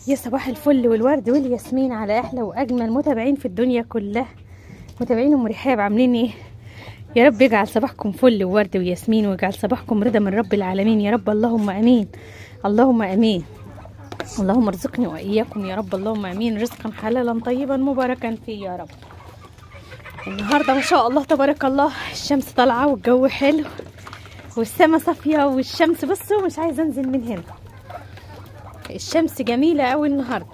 يا صباح الفل والورد والياسمين على احلى واجمل متابعين في الدنيا كلها. متابعين ام رحاب عاملين ايه؟ يا رب يجعل صباحكم فل وورد وياسمين، ويجعل صباحكم رضا من رب العالمين يا رب. اللهم امين، اللهم امين. اللهم ارزقني واياكم يا رب، اللهم امين. رزقا حلالا طيبا مباركا فيه يا رب. النهارده ما شاء الله تبارك الله الشمس طالعه والجو حلو والسما صافيه والشمس، بصوا مش عايزه انزل من هنا. الشمس جميله قوي النهارده.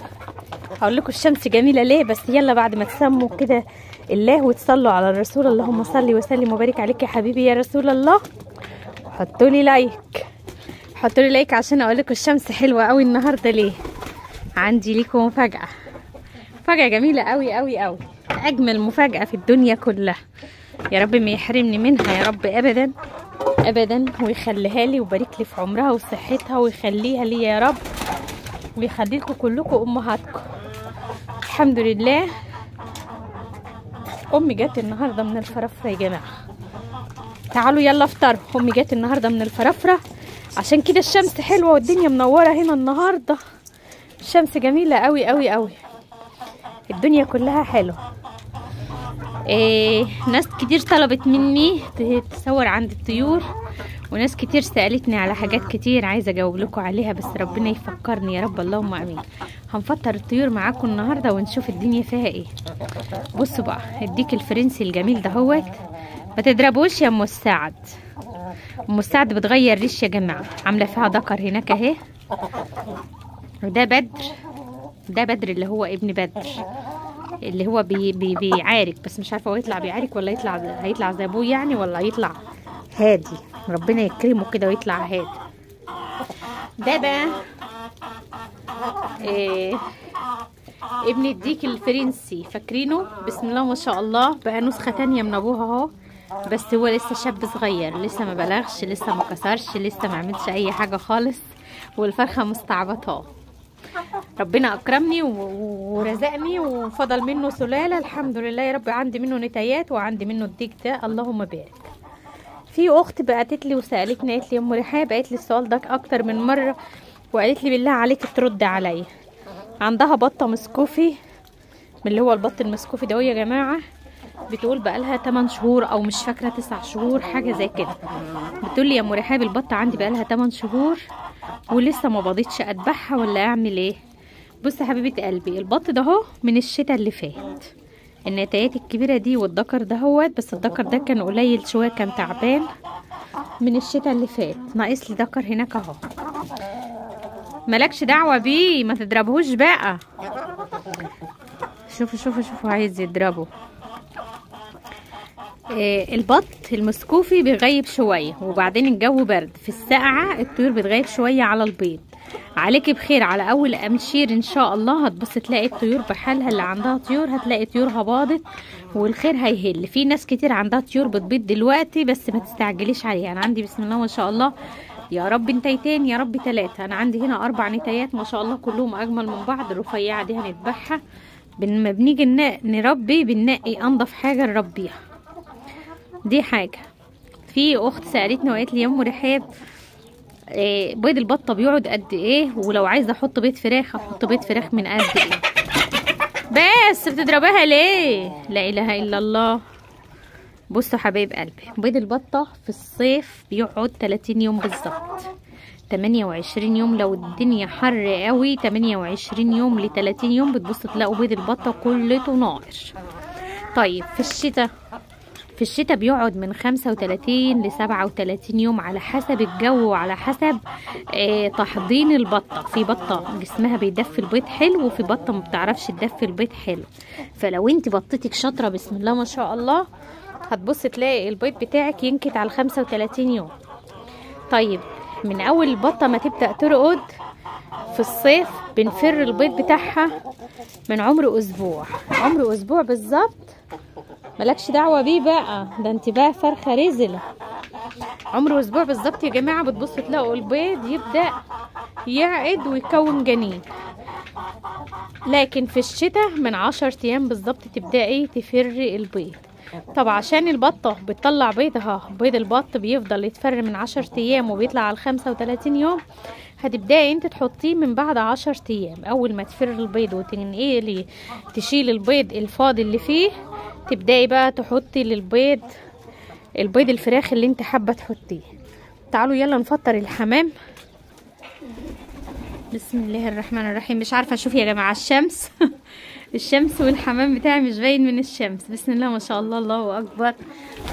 هقول لكم الشمس جميله ليه، بس يلا بعد ما تسموا كده الله وتصلوا على الرسول. اللهم صل وسلم وبارك عليك يا حبيبي يا رسول الله. حطوا لي لايك، حطوا لي لايك عشان اقول لكم الشمس حلوه قوي النهارده ليه. عندي ليكم مفاجاه، مفاجاه جميله قوي قوي قوي، اجمل مفاجاه في الدنيا كلها. يا رب ما يحرمني منها يا رب ابدا ابدا، ويخليها لي ويبارك لي في عمرها وصحتها ويخليها لي يا رب، ويخلي لكم كلكم امهاتكم. الحمد لله. امي جت النهارده من الفرافره يا جماعه، تعالوا يلا افطروا. امي جت النهارده من الفرافره، عشان كده الشمس حلوه والدنيا منوره هنا النهارده. الشمس جميله قوي قوي قوي، الدنيا كلها حلوه. ناس كتير طلبت مني تصور عند الطيور، وناس كتير سألتني على حاجات كتير عايزه اجاوب لكم عليها، بس ربنا يفكرني يا رب، اللهم امين. هنفطر الطيور معاكم النهارده ونشوف الدنيا فيها ايه. بصوا بقى الديك الفرنسي الجميل دهوت، ما تضربوش يا ام السعد. ام السعد بتغير ريش يا جماعه، عامله فيها ذكر هناك اهي. وده بدر، ده بدر اللي هو ابن بدر، اللي هو بيعارك، بس مش عارفه هو يطلع بيعارك ولا هيطلع زي ابوه يعني، ولا هيطلع هادي. ربنا يكرمه كده ويطلع هادي. ده بقى ابن الديك الفرنسي، فاكرينه؟ بسم الله ما شاء الله، بقى نسخه تانية من ابوها اهو، بس هو لسه شاب صغير، لسه ما بلغش، لسه ما كسرش، لسه ما عملش اي حاجه خالص، والفرخه مستعبطاه. ربنا اكرمني ورزقني وفضل منه سلاله، الحمد لله يا رب. عندي منه نتايات وعندي منه الديك ده، اللهم بارك. في اخت بعتت لي وسالتني، قالت لي يا ام رحاب، قالت لي السؤال ده اكتر من مره، وقالت لي بالله عليك ترد عليا. عندها بطه مسكوفي، من اللي هو البط المسكوفي ده يا جماعه، بتقول بقالها 8 شهور او مش فاكره 9 شهور حاجه زي كده. بتقول لي يا ام رحاب البطه عندي بقالها 8 شهور ولسه ما بضيتش، اذبحها ولا اعمل ايه؟ بصي يا حبيبه قلبي، البط ده اهو من الشتاء اللي فات، النتايات الكبيره دي، والذكر ده هو، بس الذكر ده كان قليل شويه، كان تعبان من الشتاء اللي فات. ناقص لي ذكر هناك اهو. مالكش دعوه بيه، ما تضربهوش بقى. شوفوا شوفوا شوفوا عايز يضربه. البط المسكوفي بيغيب شويه، وبعدين الجو برد، في الساقعه الطيور بتغيب شويه على البيض. عليكي بخير، على اول امشير ان شاء الله هتبص تلاقي الطيور بحالها، اللي عندها طيور هتلاقي طيورها باضت والخير هيهل. في ناس كتير عندها طيور بتبيض دلوقتي، بس ما تستعجليش عليها. انا عندي بسم الله ما شاء الله يا رب نتايتين، يا رب 3. انا عندي هنا 4 نتايات ما شاء الله، كلهم اجمل من بعض. الرفيعه دي هنذبحها، لما بنيجي نربي بننقي انضف حاجه نربيها، دي حاجه. في اخت سالتني وقالت لي يا ام رحاب بيض البطه بيقعد قد ايه، ولو عايزه احط بيض فراخ احط بيض فراخ من قد ايه؟ بس بتضربها ليه؟ لا اله الا الله. بصوا حبايب قلبي، بيض البطه في الصيف بيقعد 30 يوم بالظبط، 28 يوم لو الدنيا حر قوي، 28 يوم ل 30 يوم بتبصوا تلاقوا بيض البطه كلته نار. طيب في الشتاء بيقعد من 35 ل 37 يوم، على حسب الجو وعلى حسب تحضين البطه. في بطه جسمها بيدفي البيض حلو، وفي بطه ما بتعرفش تدفي البيض حلو. فلو انت بطتك شاطره بسم الله ما شاء الله، هتبص تلاقي البيض بتاعك ينكت على 35 يوم. طيب من اول البطه ما تبدا ترقد في الصيف بنفر البيض بتاعها من عمر اسبوع، عمر اسبوع بالظبط. مالكش دعوه بيه بقى، ده انت بقى فرخه رزله. عمره اسبوع بالظبط يا جماعه، بتبصوا تلاقوا البيض يبدا يعقد ويكون جنين. لكن في الشتاء من 10 ايام بالظبط تبداي تفري البيض. طب عشان البطه بتطلع بيضها، بيض البط بيفضل يتفر من 10 ايام وبيطلع على 35 يوم، هتبداي انت تحطيه من بعد 10 ايام. اول ما تفر البيض وتنقلي تشيل البيض الفاضي اللي فيه، تبداي بقى تحطي للبيض البيض الفراخ اللي انت حابه تحطيه. تعالوا يلا نفطر الحمام. بسم الله الرحمن الرحيم. مش عارفه اشوف يا جماعه الشمس الشمس والحمام بتاعي مش باين من الشمس. بسم الله ما شاء الله، الله اكبر،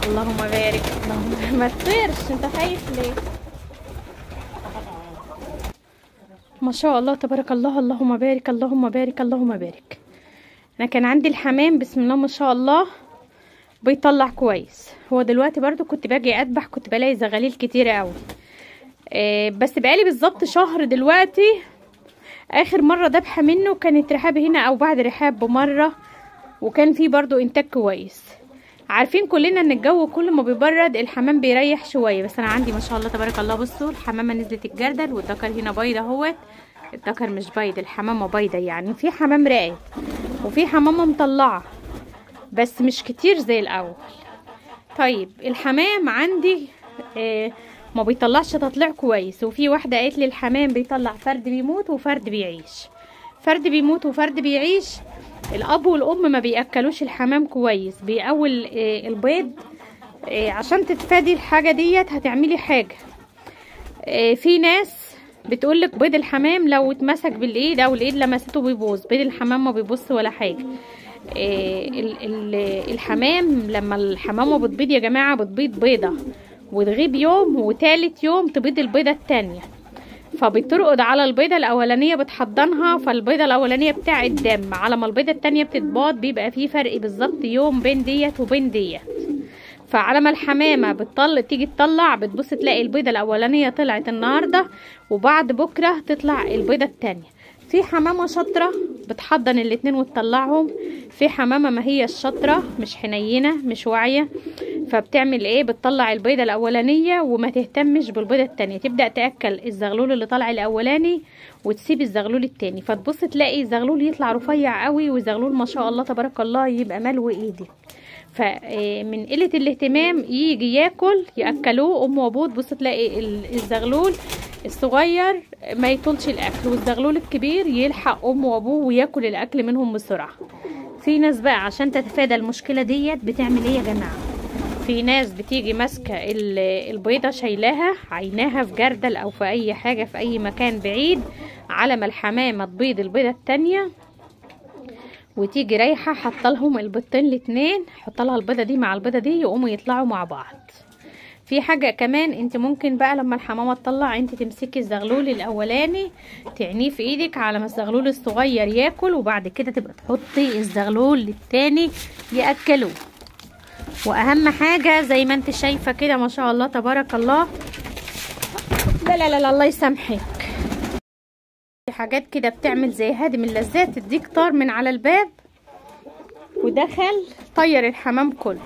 اللهم بارك. اللهم ما تطيرش، انت خايف ليه؟ ما شاء الله تبارك الله، اللهم بارك اللهم بارك اللهم بارك. انا كان عندي الحمام بسم الله ما شاء الله بيطلع كويس. هو دلوقتي برضو كنت باجي اذبح كنت بلاقي زغاليل كتيره قوي. بس بقالي بالظبط شهر دلوقتي. اخر مره ذبحه منه كانت رحاب هنا او بعد رحاب بمره، وكان فيه برضو انتاج كويس. عارفين كلنا ان الجو كل ما بيبرد الحمام بيريح شويه. بس انا عندي ما شاء الله تبارك الله، بصوا الحمامه نزلت الجردل والذكر هنا بيضه اهوت. الذكر مش بيض، الحمامه بيضه. يعني في حمام راقد وفي حمامه مطلعه بس مش كتير زي الاول. طيب الحمام عندي ما بيطلعش تطلع كويس. وفي واحده قالت لي الحمام بيطلع فرد بيموت وفرد بيعيش. فرد بيموت وفرد بيعيش. الاب والام ما بياكلوش الحمام كويس، بيقول البيض. عشان تتفادي الحاجه ديت هتعملي حاجه. في ناس بتقولك بيض الحمام لو اتمسك بالايد او الايد لمسته بيبوظ. بيض الحمام ما بيبوظ ولا حاجه. الحمام لما الحمامه بتبيض يا جماعه بتبيض بيضه وتغيب يوم وتالت يوم تبيض البيضه التانية، فبترقد على البيضه الاولانيه بتحضنها. فالبيضه الاولانيه بتاع الدم على ما البيضه التانية بتتباض بيبقى فيه فرق بالظبط يوم بين ديت وبين ديت. فعلى ما الحمامه تيجي تطلع بتبص تلاقي البيضه الاولانيه طلعت النهارده وبعد بكره تطلع البيضه التانية. في حمامه شاطره بتحضن الاتنين وتطلعهم. في حمامه ما هي الشاطره مش حنينه مش واعيه، فبتعمل ايه؟ بتطلع البيضه الاولانيه وما تهتمش بالبيضه التانية، تبدا تاكل الزغلول اللي طالع الاولاني وتسيب الزغلول التاني. فتبص تلاقي الزغلول يطلع رفيع قوي وزغلول ما شاء الله تبارك الله يبقى ملو ايدك. فمن قله الاهتمام يجي ياكلوه ام وابوه. تبص تلاقي الزغلول الصغير ما يطولش الاكل والزغلول الكبير يلحق امه وابوه وياكل الاكل منهم بسرعه. في ناس بقى عشان تتفادى المشكله ديت بتعمل ايه يا جماعه؟ في ناس بتيجي ماسكه البيضه شايلاها عيناها في جردل او في اي حاجه في اي مكان بعيد على ما الحمامه تبيض البيضه التانية، وتيجي رايحه حاطه لهم البيضتين الاتنين، حط لها البيضه دي مع البيضه دي يقوموا يطلعوا مع بعض. في حاجه كمان انت ممكن بقى لما الحمامه تطلع انت تمسكي الزغلول الاولاني تعنيه في ايدك على ما الزغلول الصغير ياكل، وبعد كده تبقى تحطي الزغلول التاني ياكلوه. واهم حاجه زي ما انت شايفه كده ما شاء الله تبارك الله. لا لا لا الله يسامحك. في حاجات كده بتعمل زي هادم اللذات، تديك طار من على الباب ودخل طير الحمام كله.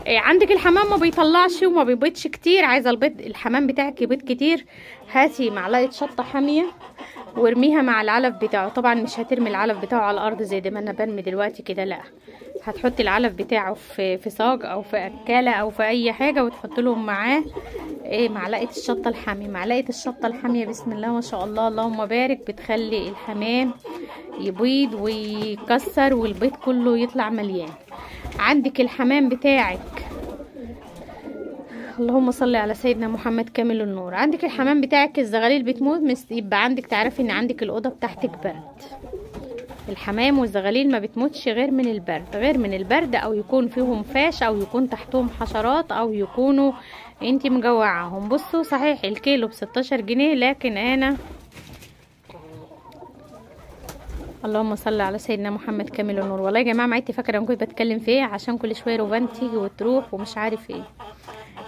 عندك الحمام ما بيطلعش وما بيبيضش كتير، عايزه الحمام بتاعك يبيض كتير، هاتي معلقه شطه حاميه وارميها مع العلف بتاعه. طبعا مش هترمي العلف بتاعه على الارض زي ما انا برمي دلوقتي كده، لا، هتحطي العلف بتاعه في صاج او في اكاله او في اي حاجه وتحط لهم معاه معلقه الشطه الحاميه. معلقه الشطه الحاميه بسم الله ما شاء الله اللهم بارك بتخلي الحمام يبيض ويكسر والبيض كله يطلع مليان. عندك الحمام بتاعك اللهم صل على سيدنا محمد كامل النور، عندك الحمام بتاعك الزغاليل بتموت يبقى عندك تعرفي ان عندك الاوضه بتاعتك برد. الحمام والزغاليل ما بتموتش غير من البرد او يكون فيهم فاش او يكون تحتهم حشرات او يكونوا انتي مجوعاهم. بصوا صحيح الكيلو ب16 جنيه لكن انا اللهم صل على سيدنا محمد كامل النور. والله يا جماعه ما عدت فاكره انا كنت بتكلم في ايه عشان كل شويه روبان تيجي وتروح ومش عارف ايه.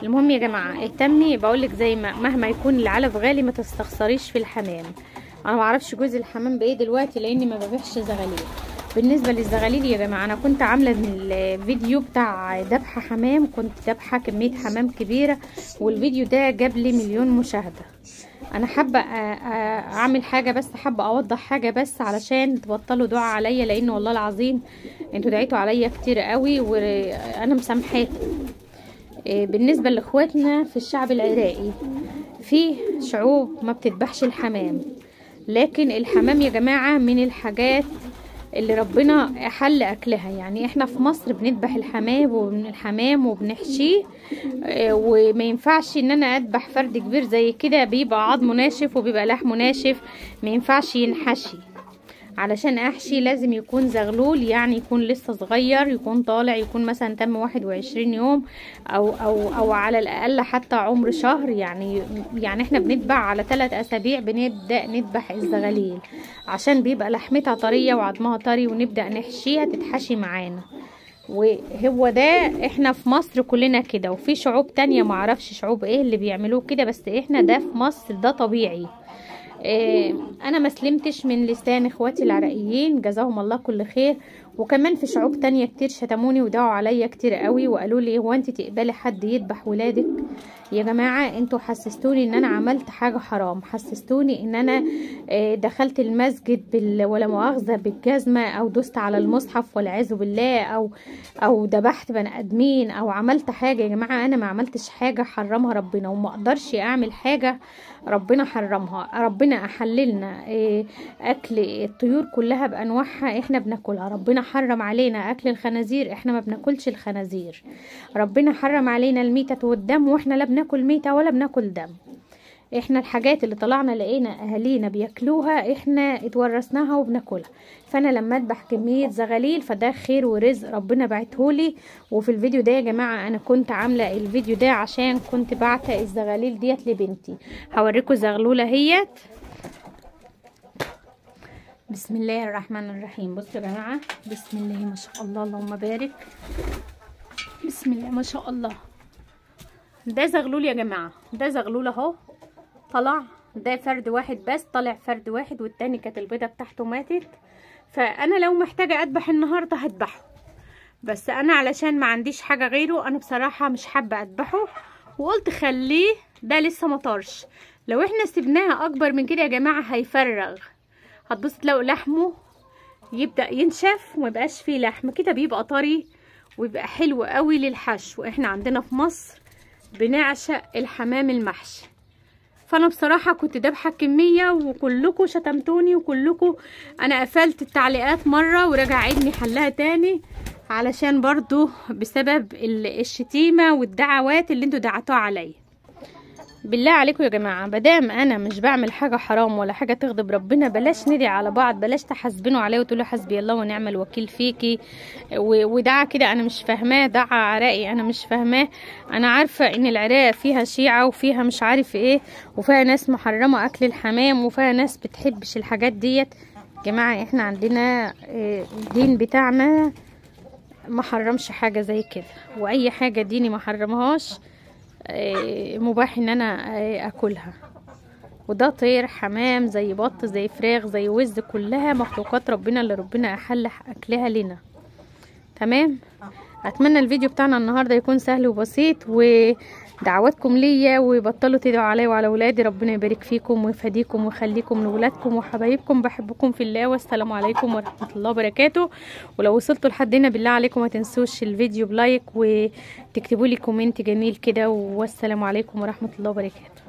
المهم يا جماعه اهتمي، بقولك زي مهما يكون العلف غالي ما تستخسريش في الحمام. انا ما اعرفش جوز الحمام بايه دلوقتي لاني ما ببيعش زغاليل. بالنسبه للزغاليل يا جماعه انا كنت عامله من الفيديو بتاع ذبح حمام، كنت ذبحه كميه حمام كبيره والفيديو ده جاب لي 1,000,000 مشاهده. انا حابه اعمل حاجه بس، حابه اوضح حاجه بس علشان تبطلوا دعاء عليا، لان والله العظيم انتوا دعيتوا عليا كتير قوي وانا مسامحاكم. بالنسبه لاخواتنا في الشعب العراقي، في شعوب ما بتذبحش الحمام، لكن الحمام يا جماعة من الحاجات اللي ربنا حل اكلها. يعني احنا في مصر بنذبح الحمام وبنحشيه، وما ينفعش ان انا اذبح فرد كبير زي كده، بيبقى عظمه ناشف وبيبقى لحمه ناشف، ما ينفعش ينحشي. علشان احشي لازم يكون زغلول، يعني يكون لسه صغير، يكون طالع، يكون مثلا تم 21 يوم او على الاقل حتى عمر شهر. يعني احنا بنذبح على 3 اسابيع بنبدا نذبح الزغاليل، عشان بيبقى لحمتها طريه وعظمها طري، ونبدا نحشيها تتحشي معانا. وهو ده احنا في مصر كلنا كده، وفي شعوب تانية معرفش شعوب ايه اللي بيعملوه كده، بس احنا ده في مصر ده طبيعي. انا ما سلمتش من لسان اخواتي العراقيين، جزاهم الله كل خير. وكمان في شعوب تانية كتير شتموني ودعوا عليا كتير قوي، وقالوا لي هو انت تقبلي حد يذبح ولادك؟ يا جماعة انتوا حسستوني ان انا عملت حاجة حرام، حسستوني ان انا دخلت المسجد ولا مؤاخذة بالجزمة، او دست على المصحف والعياذ بالله، او ذبحت بني ادمين، او عملت حاجة. يا جماعة انا ما عملتش حاجة حرمها ربنا، وما اقدرش اعمل حاجة ربنا حرمها. ربنا احللنا اكل الطيور كلها بانواعها، احنا بناكلها. ربنا حرم علينا اكل الخنازير، احنا ما بناكلش الخنازير. ربنا حرم علينا الميتة والدم، واحنا لا بناكل ميتة ولا بناكل دم. احنا الحاجات اللي طلعنا لقينا اهالينا بياكلوها احنا اتورثناها وبناكلها. فانا لما اذبح كميه زغاليل فده خير ورزق ربنا بعتهولي. وفي الفيديو ده يا جماعه انا كنت عامله الفيديو ده عشان كنت بعت الزغاليل ديت لبنتي. هوريكم زغلوله اهيت. بسم الله الرحمن الرحيم. بصوا يا جماعه، بسم الله ما شاء الله، اللهم بارك، بسم الله ما شاء الله. ده زغلول يا جماعه، ده زغلول اهو طلع. ده فرد واحد بس طلع، فرد واحد، والتاني كانت البيضه بتاعته ماتت. فانا لو محتاجه اذبح النهارده هذبحه، بس انا علشان ما عنديش حاجه غيره انا بصراحه مش حابه اذبحه، وقلت خليه. ده لسه مطرش، لو احنا سيبناها اكبر من كده يا جماعه هيفرغ، هتبص تلاقوا لحمه يبدا ينشف وميبقاش فيه لحم كده، بيبقى طري ويبقى حلو قوي للحشو. احنا عندنا في مصر بنعشق الحمام المحشي. فانا بصراحه كنت ذابحه كميه، وكلكم شتمتوني، وكلكم انا قفلت التعليقات مره ورجع عيدني حلها تاني، علشان برضو بسبب الشتيمه والدعوات اللي انتوا دعتوها عليا. بالله عليكم يا جماعه، مادام انا مش بعمل حاجه حرام ولا حاجه تغضب ربنا، بلاش ندعي على بعض، بلاش تحاسبنوا عليه وتقولوا حسبي الله ونعم الوكيل فيكي. ودعا كده انا مش فاهماه، دعا عراقي انا مش فاهماه. انا عارفه ان العراق فيها شيعه وفيها مش عارف ايه، وفيها ناس محرمه اكل الحمام، وفيها ناس بتحبش الحاجات ديت. يا جماعه احنا عندنا الدين بتاعنا ما حرمش حاجه زي كده، واي حاجه ديني ما حرمهاش مباح ان انا اكلها. وده طير، حمام، زي بط، زي فراخ، زي وز، كلها مخلوقات ربنا اللي ربنا احل اكلها لنا. تمام. اتمنى الفيديو بتاعنا النهارده يكون سهل وبسيط، ودعواتكم ليا، وبطلوا تدعوا عليا وعلى ولادي. ربنا يبارك فيكم ويفديكم ويخليكم لولادكم وحبايبكم، بحبكم في الله، والسلام عليكم ورحمه الله وبركاته. ولو وصلتوا لحد هنا بالله عليكم ما تنسوش الفيديو بلايك، وتكتبوا لي كومنت جميل كده، والسلام عليكم ورحمه الله وبركاته.